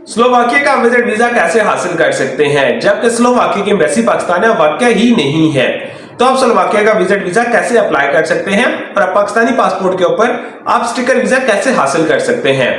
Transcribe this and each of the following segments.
Slovakia का visit visa कैसे हासिल कर सकते हैं जबकि स्लोवाकिया की एम्बेसी पाकिस्तान में वाकई ही नहीं है। तो आप स्लोवाकिया का विजिट वीजा कैसे अप्लाई कर सकते हैं और आप पाकिस्तानी पासपोर्ट के ऊपर आप स्टिकर वीजा कैसे हासिल कर सकते हैं।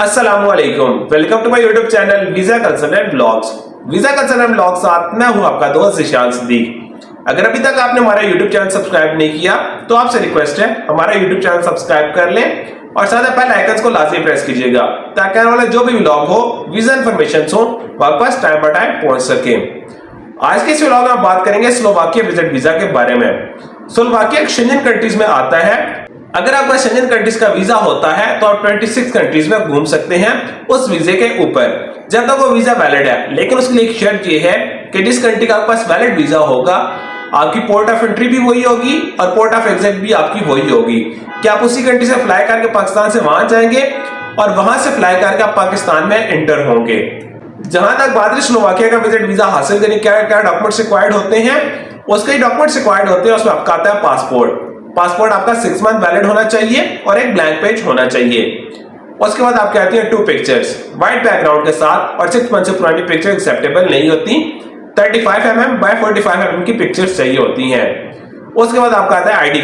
अस्सलाम वालेकुम, welcome to my YouTube channel visa consultant blogs. Visa consultant blog साथ मैं हूं आपका दोस्त ज़िशान सिद्दीक। अगर अभी तक आपने हमारा यूट्यूब चैनल सब्सक्राइब नहीं किया तो आपसे रिक्वेस्ट है हमारा यूट्यूब चैनल सब्सक्राइब कर लें और साथ ही बेल आइकन को लाजमी प्रेस कीजिएगा ताकि आने वाले जो भी व्लॉग हो वीजा इंफॉर्मेशन हो आपके पास टाइम बाय टाइम पहुंच सके। आज के इस व्लॉग में बात करेंगे स्लोवाकिया विजिट वीजा के बारे में। स्लोवाकिया शेंजन कंट्रीज में आता है। अगर आपका शेंजन कंट्रीज का वीजा होता है तो आप 26 कंट्रीज में घूम सकते हैं उस वीजे के ऊपर जब तक वो वीजा वैलिड है। लेकिन उसके लिए एक शर्त ये है कि जिस कंट्री का आपके पास वैलिड वीजा होगा आपकी पोर्ट ऑफ एंट्री भी वही होगी और पोर्ट ऑफ एग्जिट भी आपकी वही होगी कि आप उसी कंट्री से फ्लाई करके पाकिस्तान से वहां जाएंगे और वहां से फ्लाई करके आप पाकिस्तान में एंटर होंगे। जहां तक बात है स्लोवाकिया का विजिट वीजा हासिल करने क्या क्या डॉक्यूमेंट्स रिक्वायर्ड होते हैं, उसके डॉक्यूमेंट्स रिक्वायर्ड होते हैं। उसमें आपका आता है पासपोर्ट आपका 6 मंथ वैलिड होना चाहिए और एक ब्लैंक पेज होना चाहिए। उसके बाद आपके आती है 2 पिक्चर्स व्हाइट बैकग्राउंड के साथ और 6 मंथ से पुरानी पिक्चर एक्सेप्टेबल नहीं होती। 35 mm बाय 45 mm की पिक्चर्स चाहिए होती हैं। उसके बाद आपका आता है आईडी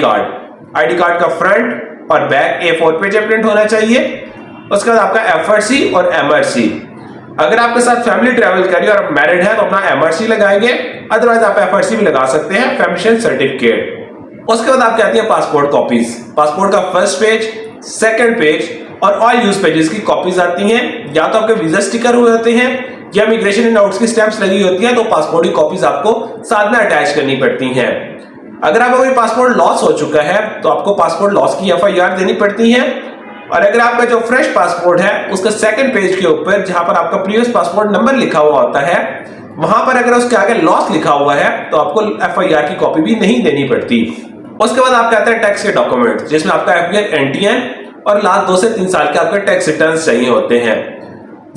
कार्ड का फ्रंट और बैक A4 पेज प्रिंट होना चाहिए। उसके बाद आपका FRC और MRC। अगर आपके साथ फैमिली ट्रैवल करिए और मैरिड है तो अपना MRC लगाएंगे, अदरवाइज आप FRC भी लगा सकते हैं, फैमिली सर्टिफिकेट। उसके बाद आपके आती है पासपोर्ट कॉपीज। पासपोर्ट का फर्स्ट पेज, सेकंड पेज और ऑल यूज पेजेस की कॉपीज आती हैं। या तो आपके वीजा स्टिकर हुए होते हैं या इमिग्रेशन एंड आउट्स की स्टैंप्स लगी होती है तो पासपोर्ट की कॉपीज आपको साथ में अटैच करनी पड़ती हैं। अगर आपका कोई पासपोर्ट लॉस हो चुका है तो आपको पासपोर्ट लॉस की FIR देनी पड़ती है। और अगर आपका जो फ्रेश पासपोर्ट है उसका सेकंड पेज के ऊपर जहां पर आपका प्रीवियस पासपोर्ट नंबर लिखा हुआ होता है वहां पर अगर उसके आगे लॉस लिखा हुआ है तो आपको FIR की कॉपी भी नहीं देनी पड़ती। उसके बाद आपके आता है टैक्स के डॉक्यूमेंट जिसमें आपका FBR NTN और लास्ट 2 से 3 साल के आपके टैक्स रिटर्न चाहिए होते हैं।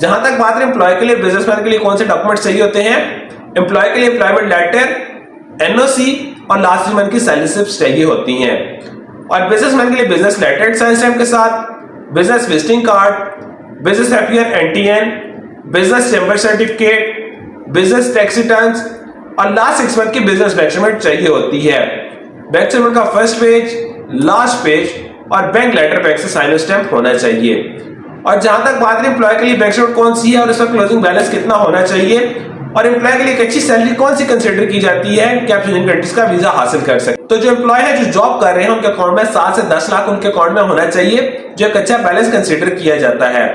जहां तक बात है एम्प्लॉय के लिए, बिजनेसमैन के लिए कौन से डॉक्यूमेंट्स चाहिए होते हैं। एम्प्लॉय के लिए एम्प्लॉयमेंट लेटर, NOC और लास्ट मंथ की सैलरी स्लिप्स चाहिए होती हैं। और बिजनेसमैन के लिए बिजनेस लेटर साइन स्टैम्प के साथ, business visiting card, business FBR NTN, business chamber certificate, business tax returns और लास्ट 6 मंथ की बिजनेस बैंक स्टेटमेंट चाहिए होती है। बैंक स्टेटमेंट का फर्स्ट पेज, लास्ट पेज और बैंक लेटर बैंक से साइन स्टैम्प होना चाहिए। और जहां तक बात है एम्प्लॉय के लिए बैंक स्टेटमेंट कौन सी है और इसका क्लोजिंग बैलेंस कितना होना चाहिए और एम्प्लॉय के लिए एक अच्छी सैलरी कौन सी कंसीडर की जाती है कि आप शेंजन कंट्रीज का वीजा हासिल कर सकते। तो जो एम्प्लॉय है जो जॉब कर रहे हैं उनके अकाउंट में 7 से 10 लाख उनके अकाउंट में होना चाहिए जो एक अच्छा बैलेंस कंसीडर किया जाता है।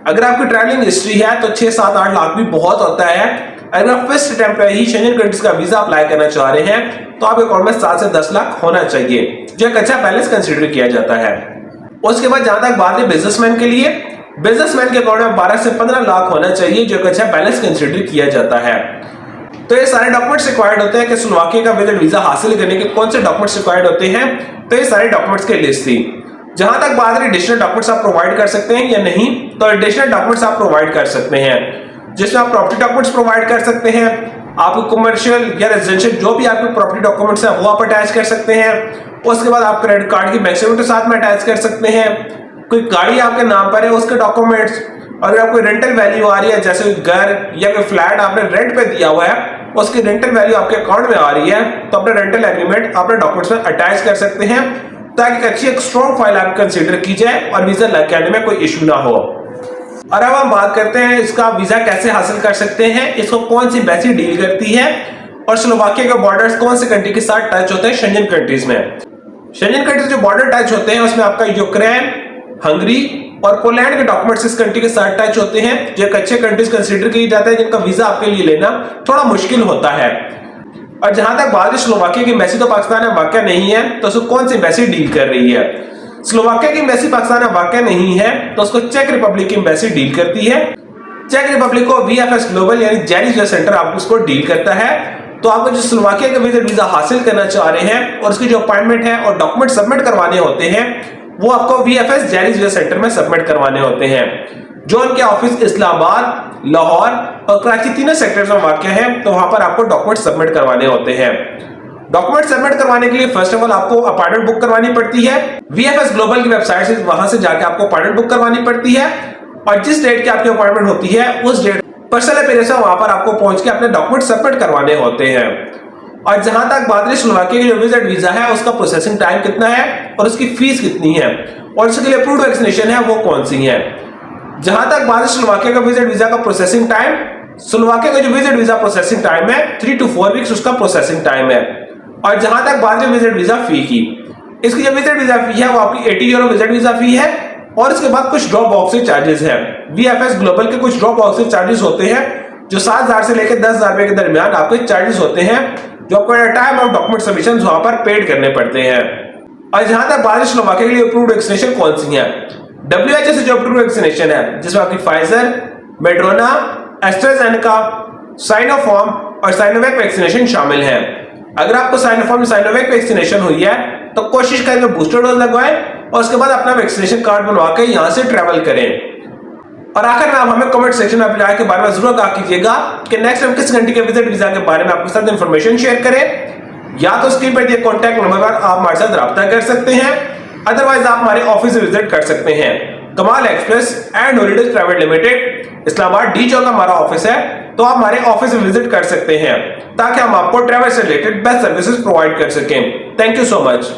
अगर आपकी ट्रैवलिंग हिस्ट्री है तो 6, 7, 8 लाख भी बहुत होता है। अगर आप फर्स्ट अटेम्प्ट पे ही शेंजन कंट्रीज का वीजा अप्लाई करना चाह रहे हैं तो आपके अकाउंट में 7 से 10 लाख होना चाहिए जो एक अच्छा बैलेंस कंसीडर किया जाता है। उसके बाद जहां तक बात है बिजनेसमैन के लिए, बिजनेसमैन के अकाउंट में 12 से 15 लाख होना चाहिए जो एक अच्छा बैलेंस कंसीडर किया जाता है। तो ये सारे डॉक्यूमेंट्स रिक्वायर्ड होते हैं कि स्लोवाकिया का विजिट वीजा हासिल करने के कौन से डॉक्यूमेंट्स रिक्वायर्ड होते हैं। तो ये सारे डॉक्यूमेंट्स की लिस्ट थी। जहां तक बात है एडिशनल डॉक्यूमेंट्स आप प्रोवाइड कर सकते हैं या नहीं, तो एडिशनल डॉक्यूमेंट्स आप प्रोवाइड कर सकते हैं जिसमें आप प्रॉपर्टी डॉक्यूमेंट्स प्रोवाइड कर सकते हैं। आप कमर्शियल या रेजिडेंशियल जो भी आपके प्रॉपर्टी डॉक्यूमेंट्स है वो आप अटैच कर सकते हैं। उसके बाद आप क्रेडिट कार्ड की बैंक स्टेटमेंट के साथ में अटैच कर सकते हैं। कोई गाड़ी आपके नाम पर है उसके डॉक्यूमेंट्स, अगर आपको रेंटल वैल्यू आ रही है जैसे घर या कोई फ्लैट आपने रेंट पे दिया हुआ है उसकी रेंटल वैल्यू आपके अकाउंट में आ रही है तो अपने रेंटल एग्रीमेंट अपने डॉक्यूमेंट्स में अटैच कर सकते हैं ताकि एक अच्छी एक स्ट्रॉन्ग फाइल आप कंसीडर की जाए और वीजा लग आने में कोई इशू ना हो। और अब हम बात करते हैं इसका वीजा कैसे हासिल कर सकते हैं, इसको कौन सी एम्बेसी डील करती है और स्लोवाकिया के बॉर्डर्स कौन से कंट्री के साथ टच होते हैं शेंजन कंट्रीज में। शेंजन कंट्रीज जो बॉर्डर टच होते हैं उसमें आपका यूक्रेन, हंगरी और पोलैंड के डॉक्यूमेंट्स इस कंट्री के साथ टच होते हैं जो एक अच्छे कंट्रीज कंसीडर किए जाते हैं जिनका वीजा आपके लिए लेना थोड़ा मुश्किल होता है। और जहां तक बात है स्लोवाकिया की एम्बेसी तो पाकिस्तान में वाकई नहीं है तो उसको कौन सी एम्बेसी डील कर रही है। स्लोवाकिया की एम्बेसी पाकिस्तान में वाकई नहीं है तो उसको चेक रिपब्लिक की एम्बेसी डील करती है। चेक रिपब्लिक को VFS ग्लोबल यानी जेनिस वीजा सेंटर आपको उसको डील करता है। तो आपको जो स्लोवाकिया का विजिट वीजा हासिल करना चाह रहे हैं और उसकी जो अपॉइंटमेंट है और डॉक्यूमेंट सबमिट करवाने होते हैं वो आपको VFS जेनिस वीजा सेंटर में सबमिट करवाने होते हैं जो उनके ऑफिस इस्लामाबाद, लाहौर और कराची तीनों सेक्टर्स में वाक़ है। तो वहां पर आपको डॉक्यूमेंट सबमिट करवाने होते हैं। डॉक्यूमेंट सबमिट करवाने के लिए फर्स्ट ऑफ ऑल आपको अपॉइंटमेंट बुक करवानी पड़ती है। VFS ग्लोबल की वेबसाइट से वहां से जाके आपको अपॉइंटमेंट बुक करवानी पड़ती है और जिस डेट की आपकी अपॉइंटमेंट होती है उस डेट पर्सनल अपीयरेंस से वहां पर आपको पहुंच के अपने डॉक्यूमेंट सबमिट करवाने होते हैं। और जहां तक बात रही स्लोवाकिया की जो विजिट वीजा है उसका प्रोसेसिंग टाइम कितना है और उसकी फीस कितनी है और उसके लिए अप्रूव्ड वैक्सीनेशन है वो कौन सी है। जहां तक बात है स्लोवाकिया का विजिट वीजा का प्रोसेसिंग टाइम, स्लोवाकिया का जो विजिट वीजा प्रोसेसिंग टाइम है 3 to 4 वीक्स उसका प्रोसेसिंग टाइम है। और जहां तक बात है विजिट वीजा फी की, इसकी जो विजिट वीजा फी है वो आपकी 80 यूरो विजिट वीजा फी है और इसके बाद कुछ ड्रॉप बॉक्स से चार्जेस है। VFS ग्लोबल के कुछ ड्रॉप बॉक्स से चार्जेस होते हैं जो 7,000 से लेकर 10,000 रुपए के दरमियान आपके चार्जेस होते हैं जो आपको टाइम ऑफ डॉक्यूमेंट सबमिशन वहां पर पेड करने पड़ते हैं। और जहां तक बात है स्लोवाकिया के लिए अप्रूव्ड वैक्सीनेशन कौन सी है, WHO से जो अप्रूव्ड वैक्सीनेशन है जिसमें आपकी फाइजर, मेड्रोना, एस्ट्राजेनेका, साइनोफार्म और साइनोवैक वैक्सीनेशन शामिल है। अगर आपको साइनोफार्म साइनोवैक वैक्सीनेशन हुई है तो कोशिश करें बूस्टर डोज लगवाएं और उसके बाद अपना वैक्सीनेशन कार्ड बनवा के यहां से ट्रैवल करें। और आखिर में आप हमें कमेंट सेक्शन में अप्लाई के बारे में जरूर कहा कीजिएगा कि नेक्स्ट टाइम किस कंट्री के विजिट वीजा के बारे में आपके साथ इंफॉर्मेशन शेयर करें। या तो स्क्रीन पर दिए कॉन्टैक्ट नंबर पर आप हमारे साथ रब्ता कर सकते हैं, अदरवाइज आप हमारे ऑफिस विजिट कर सकते हैं। कमाल express and holidays private limited, Islamabad D चौक हमारा ऑफिस है, तो आप हमारे ऑफिस में विजिट कर सकते हैं ताकि हम आपको ट्रैवल से रिलेटेड बेस्ट सर्विसेज प्रोवाइड कर सकें। Thank you so much.